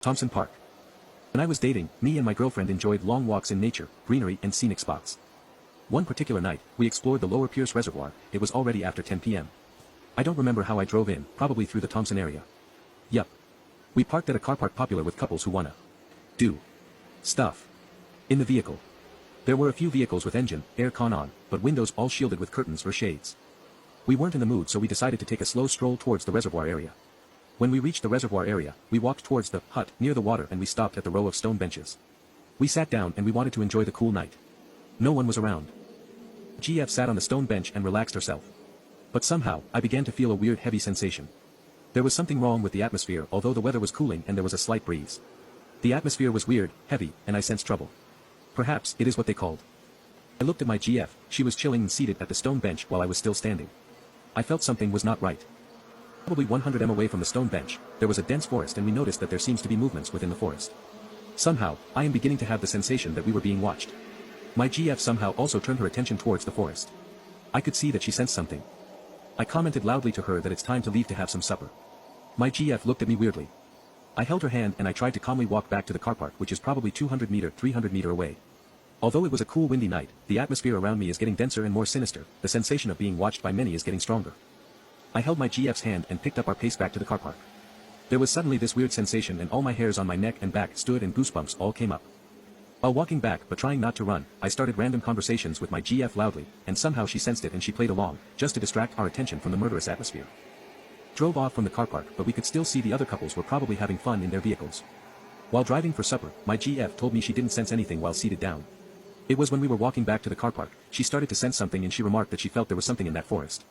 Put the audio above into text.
Thompson Park. When I was dating, me and my girlfriend enjoyed long walks in nature, greenery and scenic spots. One particular night, we explored the Lower Pierce Reservoir. It was already after 10 p.m. I don't remember how I drove in, probably through the Thompson area. Yup. We parked at a car park popular with couples who wanna do stuff in the vehicle. There were a few vehicles with engine, air con on, but windows all shielded with curtains or shades. We weren't in the mood, so we decided to take a slow stroll towards the reservoir area. When we reached the reservoir area, we walked towards the hut near the water and we stopped at the row of stone benches. We sat down and we wanted to enjoy the cool night. No one was around. GF sat on the stone bench and relaxed herself. But somehow, I began to feel a weird heavy sensation. There was something wrong with the atmosphere, although the weather was cooling and there was a slight breeze. The atmosphere was weird, heavy, and I sensed trouble. Perhaps it is what they called. I looked at my GF. She was chilling and seated at the stone bench while I was still standing. I felt something was not right. Probably 100 m away from the stone bench, there was a dense forest and we noticed that there seems to be movements within the forest. Somehow, I am beginning to have the sensation that we were being watched. My GF somehow also turned her attention towards the forest. I could see that she sensed something. I commented loudly to her that it's time to leave to have some supper. My GF looked at me weirdly. I held her hand and I tried to calmly walk back to the car park, which is probably 300 meter away. Although it was a cool windy night, the atmosphere around me is getting denser and more sinister. The sensation of being watched by many is getting stronger. I held my GF's hand and picked up our pace back to the car park. There was suddenly this weird sensation and all my hairs on my neck and back stood and goosebumps all came up. While walking back but trying not to run, I started random conversations with my GF loudly, and somehow she sensed it and she played along, just to distract our attention from the murderous atmosphere. Drove off from the car park, but we could still see the other couples were probably having fun in their vehicles. While driving for supper, my GF told me she didn't sense anything while seated down. It was when we were walking back to the car park, she started to sense something and she remarked that she felt there was something in that forest.